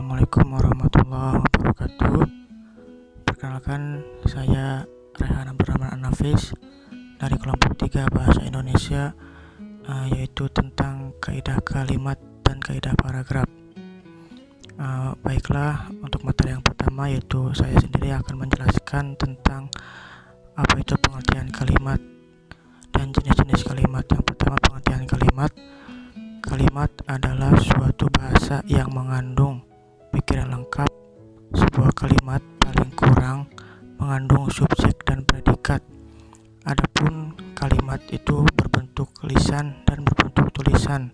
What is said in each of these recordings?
Assalamualaikum warahmatullahi wabarakatuh. Perkenalkan, saya Rehan Abdurrahman An-Nafis dari kelompok 3 Bahasa Indonesia, yaitu tentang kaidah kalimat dan kaidah paragraf. Baiklah, untuk materi yang pertama yaitu saya sendiri akan menjelaskan tentang apa itu pengertian kalimat dan jenis-jenis kalimat. Yang pertama, pengertian kalimat. Kalimat adalah suatu bahasa yang mengandung pikiran lengkap. Sebuah kalimat paling kurang mengandung subjek dan predikat. Adapun kalimat itu berbentuk lisan dan berbentuk tulisan.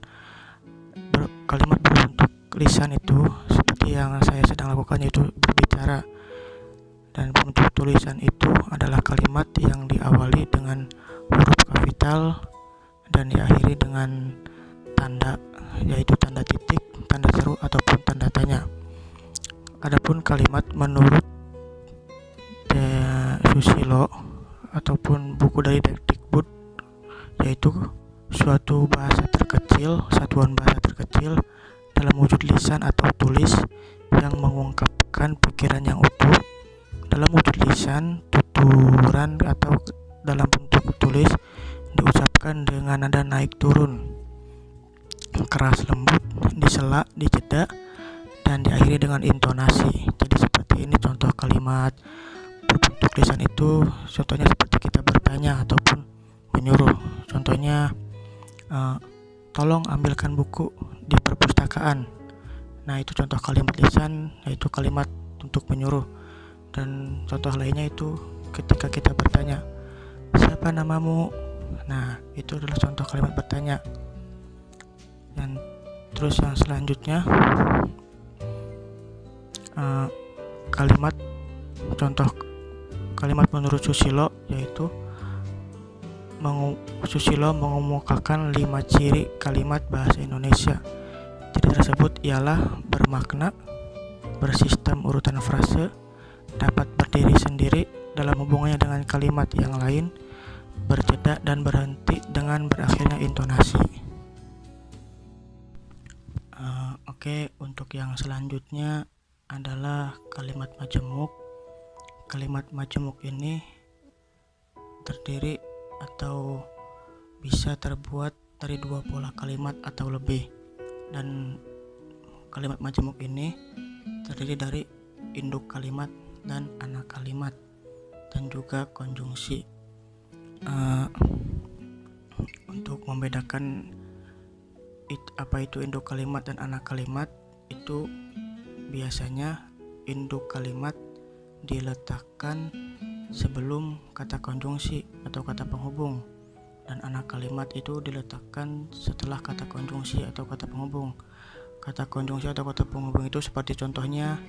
Kalimat berbentuk lisan itu seperti yang saya sedang lakukan, yaitu berbicara. Dan bentuk tulisan itu adalah kalimat yang diawali dengan huruf kapital dan diakhiri dengan tanda, yaitu tanda titik, tanda seru ataupun tanda tanya. Adapun kalimat menurut Susilo ataupun buku dari Dikbud, yaitu suatu bahasa terkecil, satuan bahasa terkecil dalam wujud lisan atau tulis yang mengungkapkan pikiran yang utuh. Dalam wujud lisan, tuturan atau dalam bentuk tulis diucapkan dengan nada naik turun, keras lembut, disela, dijeda, dan diakhiri dengan intonasi. Jadi seperti ini contoh kalimat berbentuk lisan itu. Contohnya seperti kita bertanya ataupun menyuruh. Contohnya, tolong ambilkan buku di perpustakaan. Nah, itu contoh kalimat lisan, yaitu kalimat untuk menyuruh. Dan contoh lainnya itu ketika kita bertanya, siapa namamu? Nah, itu adalah contoh kalimat bertanya. Dan terus yang selanjutnya, kalimat contoh kalimat menurut Susilo, yaitu Susilo mengemukakan 5 ciri kalimat bahasa Indonesia. Ciri tersebut ialah bermakna, bersistem urutan frase, dapat berdiri sendiri dalam hubungannya dengan kalimat yang lain, berjeda dan berhenti dengan berakhirnya intonasi. Oke, untuk yang selanjutnya adalah kalimat majemuk. Kalimat majemuk ini terdiri atau bisa terbuat dari 2 pola kalimat atau lebih. Dan kalimat majemuk ini terdiri dari induk kalimat dan anak kalimat dan juga konjungsi. Untuk membedakan apa itu induk kalimat dan anak kalimat, itu biasanya induk kalimat diletakkan sebelum kata konjungsi atau kata penghubung, dan anak kalimat itu diletakkan setelah kata konjungsi atau kata penghubung. Kata konjungsi atau kata penghubung itu seperti contohnya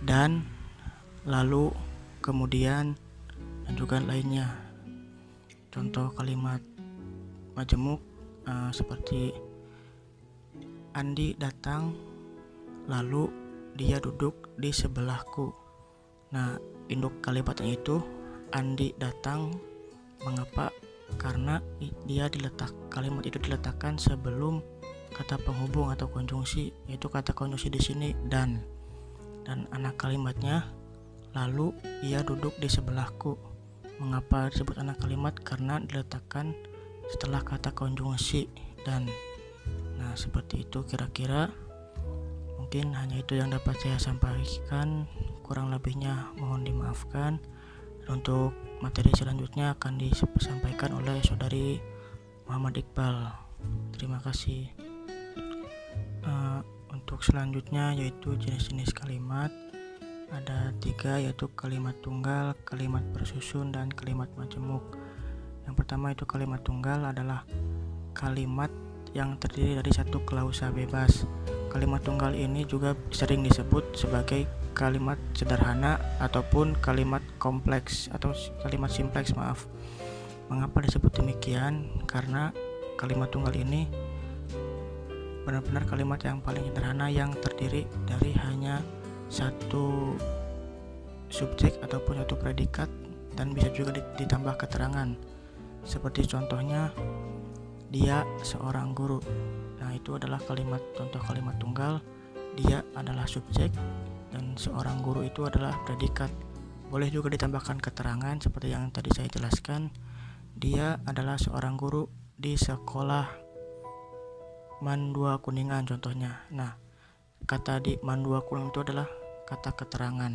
dan, lalu, kemudian, dan juga lainnya. Contoh kalimat majemuk seperti Andi datang, lalu dia duduk di sebelahku. Nah, induk kalimatnya itu Andi datang. Mengapa? Karena kalimat itu diletakkan sebelum kata penghubung atau konjungsi, yaitu kata konjungsi di sini dan anak kalimatnya lalu ia duduk di sebelahku. Mengapa disebut anak kalimat? Karena diletakkan setelah kata konjungsi dan. Nah, seperti itu kira-kira. Mungkin hanya itu yang dapat saya sampaikan, kurang lebihnya mohon dimaafkan. Dan untuk materi selanjutnya akan disampaikan oleh saudari Muhammad Iqbal. Terima kasih. Untuk selanjutnya yaitu jenis-jenis kalimat. Ada 3, yaitu kalimat tunggal, kalimat bersusun, dan kalimat majemuk. Yang pertama itu kalimat tunggal adalah kalimat yang terdiri dari satu klausa bebas. Kalimat tunggal ini juga sering disebut sebagai kalimat sederhana ataupun kalimat kompleks atau kalimat simpleks, maaf. Mengapa disebut demikian? Karena kalimat tunggal ini benar-benar kalimat yang paling sederhana, yang terdiri dari hanya satu subjek ataupun satu predikat dan bisa juga ditambah keterangan. Seperti contohnya, dia seorang guru. Nah, itu adalah contoh kalimat tunggal dia adalah subjek dan seorang guru itu adalah predikat. Boleh juga ditambahkan keterangan seperti yang tadi saya jelaskan. Dia adalah seorang guru di sekolah Mandua Kuningan contohnya. Nah, kata di Mandua Kuningan itu adalah kata keterangan.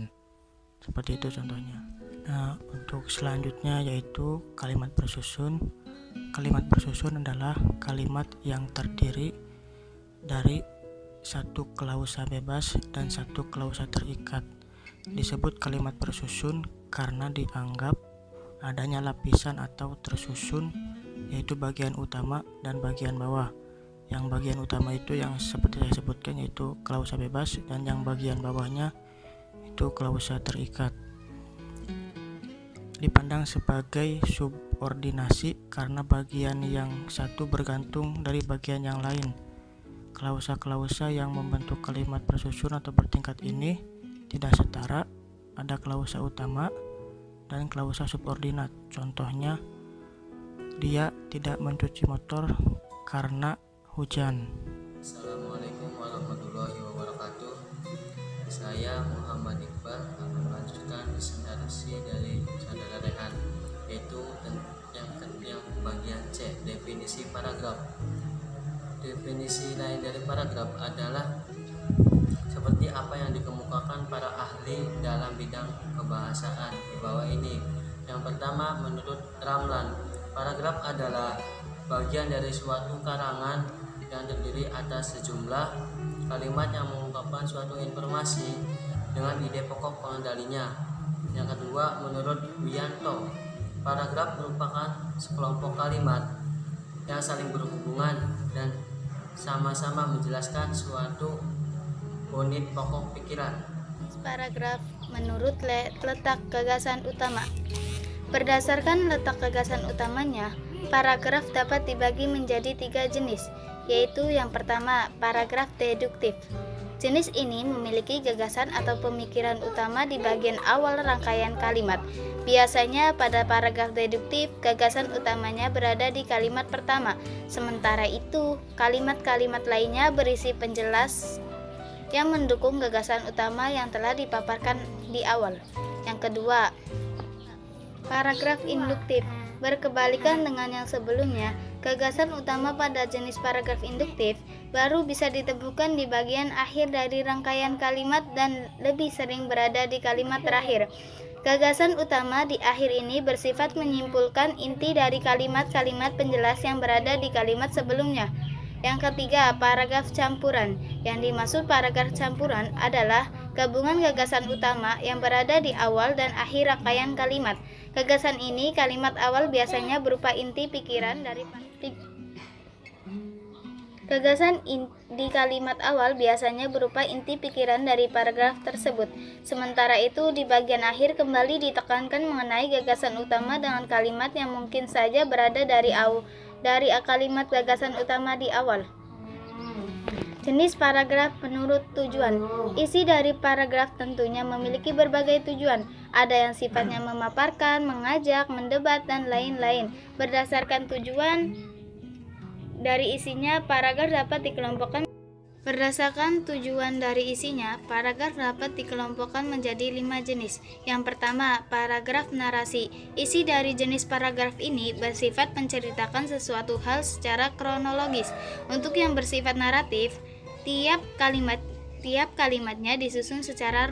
Seperti itu contohnya. Nah, untuk selanjutnya yaitu kalimat bersusun. Kalimat bersusun adalah kalimat yang terdiri dari satu klausa bebas dan satu klausa terikat. Disebut kalimat bersusun karena dianggap adanya lapisan atau tersusun, yaitu bagian utama dan bagian bawah. Yang bagian utama itu yang seperti saya sebutkan yaitu klausa bebas, dan yang bagian bawahnya itu klausa terikat. Dipandang sebagai subordinasi karena bagian yang satu bergantung dari bagian yang lain. Klausa-klausa yang membentuk kalimat bersusun atau bertingkat ini tidak setara. Ada klausa utama dan klausa subordinat. Contohnya, dia tidak mencuci motor karena hujan. Assalamualaikum warahmatullahi wabarakatuh. Saya Muhammad Iqbal akan melanjutkan presentasi dari saudara Rehan, yaitu yang bagian C, definisi paragraf. Definisi lain dari paragraf adalah seperti apa yang dikemukakan para ahli dalam bidang kebahasaan di bawah ini. Yang pertama, menurut Ramlan, paragraf adalah bagian dari suatu karangan yang terdiri atas sejumlah kalimat yang mengungkapkan suatu informasi dengan ide pokok pengendalinya. Yang kedua, menurut Wiyanto, paragraf merupakan sekelompok kalimat yang saling berhubungan dan sama-sama menjelaskan suatu unit pokok pikiran. Paragraf menurut letak gagasan utama. Berdasarkan letak gagasan utamanya, paragraf dapat dibagi menjadi 3 jenis, yaitu yang pertama, paragraf deduktif. Jenis ini memiliki gagasan atau pemikiran utama di bagian awal rangkaian kalimat. Biasanya pada paragraf deduktif, gagasan utamanya berada di kalimat pertama. Sementara itu, kalimat-kalimat lainnya berisi penjelas yang mendukung gagasan utama yang telah dipaparkan di awal. Yang kedua, paragraf induktif. Berkebalikan dengan yang sebelumnya, gagasan utama pada jenis paragraf induktif baru bisa ditemukan di bagian akhir dari rangkaian kalimat dan lebih sering berada di kalimat terakhir. Gagasan utama di akhir ini bersifat menyimpulkan inti dari kalimat-kalimat penjelas yang berada di kalimat sebelumnya. Yang ketiga, paragraf campuran. Yang dimaksud paragraf campuran adalah gabungan gagasan utama yang berada di awal dan akhir rangkaian kalimat. Gagasan ini, kalimat awal biasanya berupa inti pikiran dari di kalimat awal biasanya berupa inti pikiran dari paragraf tersebut. Sementara itu, di bagian akhir kembali ditekankan mengenai gagasan utama dengan kalimat yang mungkin saja berada dari kalimat gagasan utama di awal. Jenis paragraf menurut tujuan. Isi dari paragraf tentunya memiliki berbagai tujuan. Ada yang sifatnya memaparkan, mengajak, mendebat, dan lain-lain. Berdasarkan tujuan dari isinya, paragraf dapat dikelompokkan menjadi 5 jenis. Yang pertama, paragraf narasi. Isi dari jenis paragraf ini bersifat menceritakan sesuatu hal secara kronologis. Untuk yang bersifat naratif, tiap kalimatnya disusun secara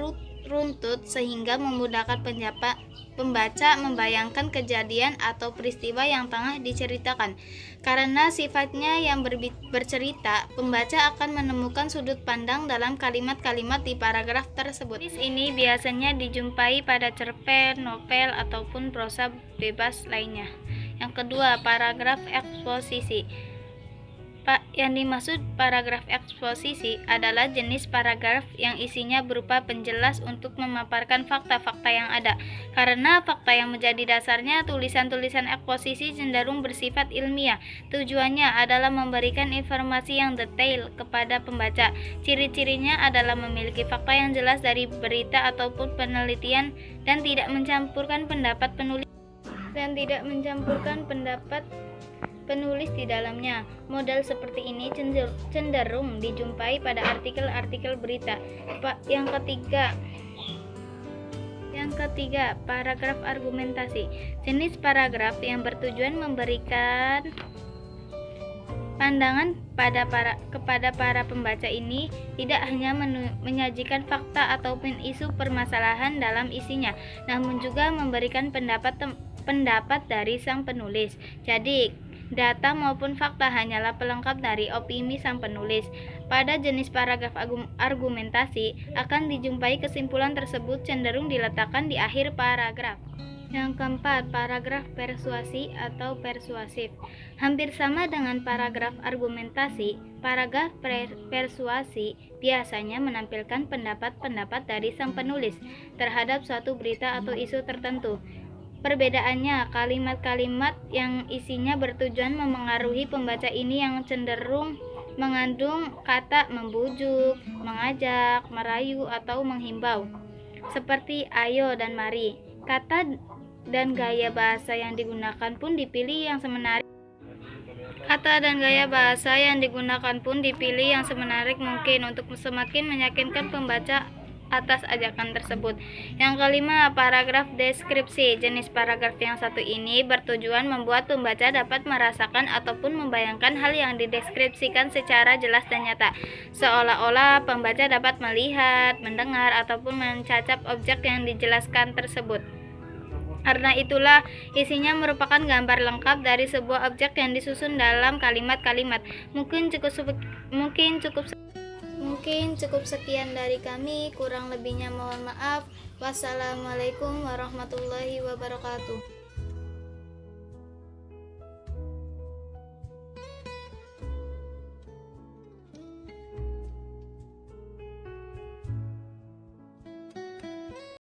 runtut sehingga memudahkan pembaca membayangkan kejadian atau peristiwa yang tengah diceritakan. Karena sifatnya yang bercerita, pembaca akan menemukan sudut pandang dalam kalimat-kalimat di paragraf tersebut. Jenis ini biasanya dijumpai pada cerpen, novel, ataupun prosa bebas lainnya. Yang kedua, paragraf eksposisi. Yang dimaksud paragraf eksposisi adalah jenis paragraf yang isinya berupa penjelas untuk memaparkan fakta-fakta yang ada. Karena fakta yang menjadi dasarnya, tulisan-tulisan eksposisi cenderung bersifat ilmiah. Tujuannya adalah memberikan informasi yang detail kepada pembaca. Ciri-cirinya adalah memiliki fakta yang jelas dari berita ataupun penelitian dan tidak mencampurkan pendapat penulis penulis di dalamnya. Modal seperti ini cenderung dijumpai pada artikel-artikel berita. Yang ketiga, paragraf argumentasi. Jenis paragraf yang bertujuan memberikan pandangan kepada para pembaca ini tidak hanya menyajikan fakta ataupun isu permasalahan dalam isinya, namun juga memberikan pendapat dari sang penulis. Jadi, data maupun fakta hanyalah pelengkap dari opini sang penulis. Pada jenis paragraf argumentasi akan dijumpai kesimpulan tersebut cenderung diletakkan di akhir paragraf. Yang keempat, paragraf persuasi atau persuasif. Hampir sama dengan paragraf argumentasi, paragraf persuasi biasanya menampilkan pendapat-pendapat dari sang penulis terhadap suatu berita atau isu tertentu. Perbedaannya, kalimat-kalimat yang isinya bertujuan memengaruhi pembaca ini yang cenderung mengandung kata membujuk, mengajak, merayu, atau menghimbau, seperti ayo dan mari. Kata dan gaya bahasa yang digunakan pun dipilih yang semenarik mungkin untuk semakin meyakinkan pembaca atas ajakan tersebut. Yang kelima, paragraf deskripsi. Jenis paragraf yang satu ini bertujuan membuat pembaca dapat merasakan ataupun membayangkan hal yang dideskripsikan secara jelas dan nyata, seolah-olah pembaca dapat melihat, mendengar, ataupun mencacap objek yang dijelaskan tersebut. Karena itulah isinya merupakan gambar lengkap dari sebuah objek yang disusun dalam kalimat-kalimat. Mungkin cukup sekian dari kami, kurang lebihnya mohon maaf. Wassalamualaikum warahmatullahi wabarakatuh.